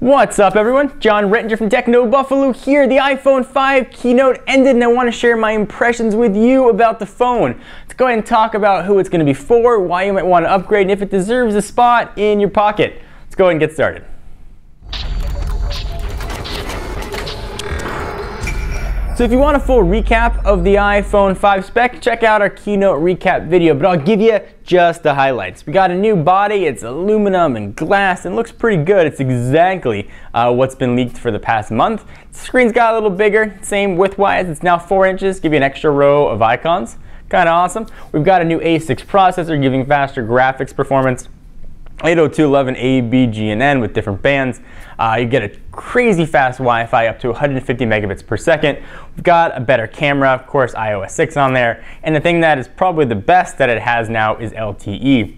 What's up everyone? John Rettinger from Techno Buffalo here. The iPhone 5 keynote ended and I want to share my impressions with you about the phone. Let's go ahead and talk about who it's going to be for, why you might want to upgrade, and if it deserves a spot in your pocket. Let's go ahead and get started. So if you want a full recap of the iPhone 5 spec, check out our keynote recap video, but I'll give you just the highlights. We got a new body, it's aluminum and glass, and looks pretty good. It's exactly what's been leaked for the past month. The screen's got a little bigger, same width-wise, it's now 4 inches, give you an extra row of icons. Kind of awesome. We've got a new A6 processor giving faster graphics performance. 802.11a, B, G, and N with different bands. You get a crazy fast Wi-Fi up to 150 megabits per second. We've got a better camera, of course, iOS 6 on there. And the thing that is probably the best that it has now is LTE.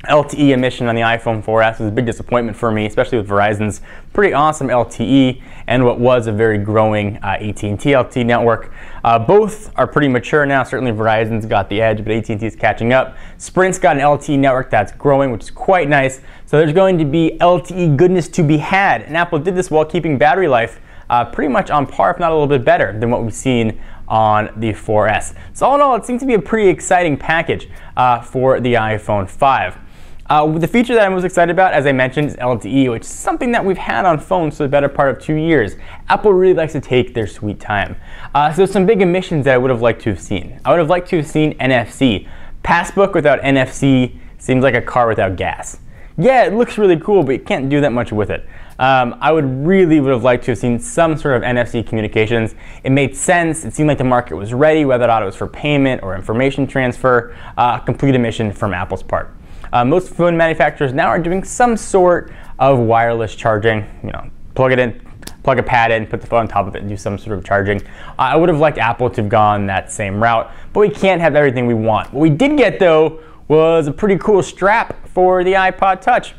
LTE emission on the iPhone 4S was a big disappointment for me, especially with Verizon's pretty awesome LTE and what was a very growing AT&T LTE network. Both are pretty mature now. Certainly Verizon's got the edge, but AT&T is catching up. Sprint's got an LTE network that's growing, which is quite nice. So there's going to be LTE goodness to be had. And Apple did this while keeping battery life pretty much on par, if not a little bit better than what we've seen on the 4S. So all in all, it seems to be a pretty exciting package for the iPhone 5. The feature that I'm most excited about, as I mentioned, is LTE, which is something that we've had on phones for the better part of 2 years. Apple really likes to take their sweet time. So some big omissions that I would have liked to have seen. I would have liked to have seen NFC. Passbook without NFC seems like a car without gas. Yeah, it looks really cool, but you can't do that much with it. I would have liked to have seen some sort of NFC communications. It made sense. It seemed like the market was ready, whether or not it was for payment or information transfer. Complete omission from Apple's part. Most phone manufacturers now are doing some sort of wireless charging. You know, plug it in, plug a pad in, put the phone on top of it, and do some sort of charging. I would have liked Apple to have gone that same route, but we can't have everything we want. What we did get, though, was a pretty cool strap for the iPod Touch.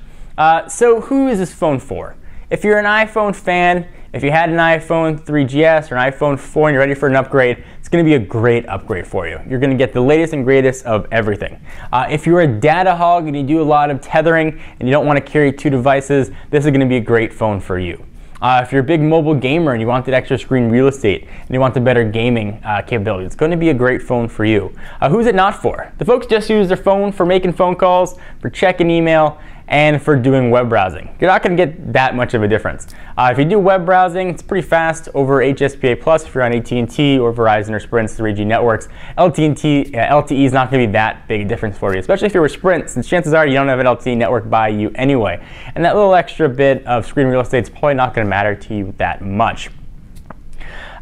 So who is this phone for? If you're an iPhone fan, if you had an iPhone 3GS or an iPhone 4 and you're ready for an upgrade, it's going to be a great upgrade for you. You're going to get the latest and greatest of everything. If you're a data hog and you do a lot of tethering and you don't want to carry 2 devices, this is going to be a great phone for you. If you're a big mobile gamer and you want that extra screen real estate and you want the better gaming capability, it's going to be a great phone for you. Who's it not for? The folks just use their phone for making phone calls, for checking email, and for doing web browsing. You're not going to get that much of a difference. If you do web browsing, it's pretty fast over HSPA Plus if you're on AT&T or Verizon or Sprint's 3G networks. LTE is not going to be that big a difference for you, especially if you're with Sprint, since chances are you don't have an LTE network by you anyway. And that little extra bit of screen real estate is probably not going to matter to you that much.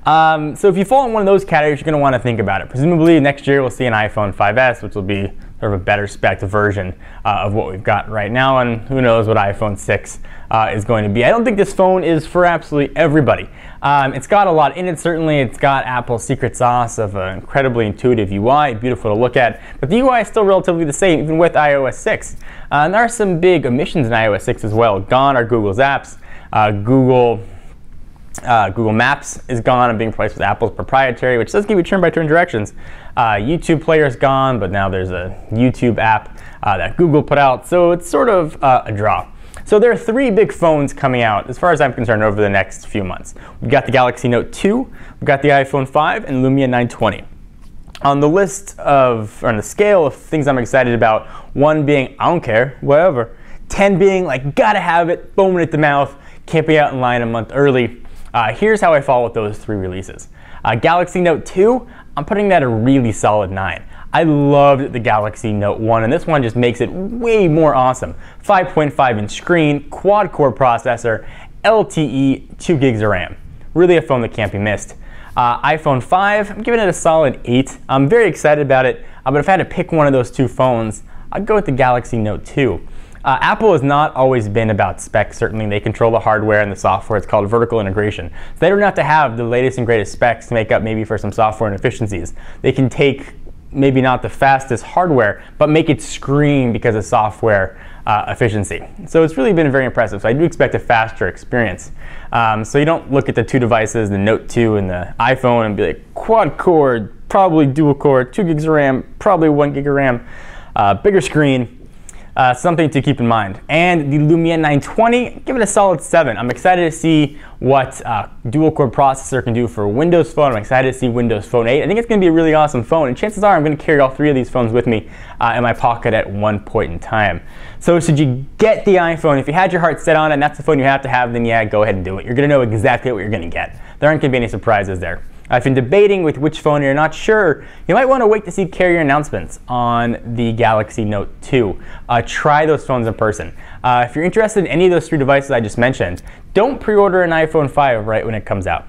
So if you fall in one of those categories, you're going to want to think about it. Presumably next year we'll see an iPhone 5S, which will be sort of a better spec version of what we've got right now, and who knows what iPhone 6 is going to be. I don't think this phone is for absolutely everybody. It's got a lot in it, certainly. It's got Apple's secret sauce of an incredibly intuitive UI, beautiful to look at, but the UI is still relatively the same, even with iOS 6. And there are some big omissions in iOS 6 as well. Gone are Google's apps. Google Maps is gone and being replaced with Apple's proprietary, which does give you turn-by-turn directions. YouTube Player is gone, but now there's a YouTube app that Google put out, so it's sort of a draw. So there are 3 big phones coming out, as far as I'm concerned, over the next few months. We've got the Galaxy Note 2, we've got the iPhone 5, and Lumia 920. On the list of, or on the scale of things I'm excited about, 1 being, I don't care, whatever. 10 being, like, gotta have it, foaming at the mouth, can't be out in line a month early. Here's how I fall with those 3 releases. Galaxy Note 2, I'm putting that a really solid 9. I loved the Galaxy Note 1, and this one just makes it way more awesome. 5.5-inch screen, quad-core processor, LTE, 2 gigs of RAM. Really a phone that can't be missed. iPhone 5, I'm giving it a solid 8. I'm very excited about it, but if I had to pick one of those 2 phones, I'd go with the Galaxy Note 2. Apple has not always been about specs, certainly. They control the hardware and the software. It's called vertical integration. So they don't have to have the latest and greatest specs to make up maybe for some software inefficiencies. They can take maybe not the fastest hardware, but make it scream because of software efficiency. So it's really been very impressive. So I do expect a faster experience. So you don't look at the 2 devices, the Note 2 and the iPhone, and be like, quad core, probably dual core, 2 gigs of RAM, probably 1 gig of RAM, bigger screen. Something to keep in mind. And the Lumia 920, give it a solid 7. I'm excited to see what dual-core processor can do for Windows Phone. I'm excited to see Windows Phone 8. I think it's going to be a really awesome phone, and chances are I'm going to carry all 3 of these phones with me in my pocket at one point in time. So should you get the iPhone, if you had your heart set on it and that's the phone you have to have, then yeah, go ahead and do it. You're going to know exactly what you're going to get. There aren't going to be any surprises there. If you're debating with which phone you're not sure, you might want to wait to see carrier announcements on the Galaxy Note 2. Try those phones in person. If you're interested in any of those 3 devices I just mentioned, don't pre-order an iPhone 5 right when it comes out.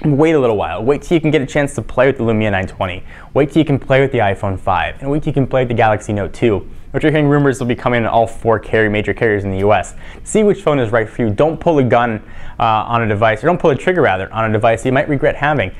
Wait a little while. Wait till you can get a chance to play with the Lumia 920. Wait till you can play with the iPhone 5. And wait till you can play with the Galaxy Note 2. Which you're hearing rumors will be coming in all 4 major carriers in the US. See which phone is right for you. Don't pull a gun on a device, or don't pull a trigger rather, on a device you might regret having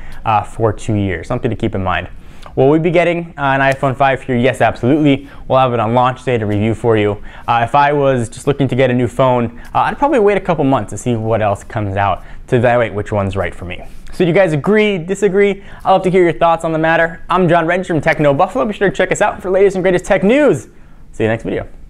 for 2 years. Something to keep in mind. Will we be getting an iPhone 5 here? Yes, absolutely. We'll have it on launch day to review for you. If I was just looking to get a new phone, I'd probably wait a couple months to see what else comes out to evaluate which one's right for me. So do you guys agree, disagree? I'd love to hear your thoughts on the matter. I'm John Rettinger from Techno Buffalo. Be sure to check us out for latest and greatest tech news. See you next video.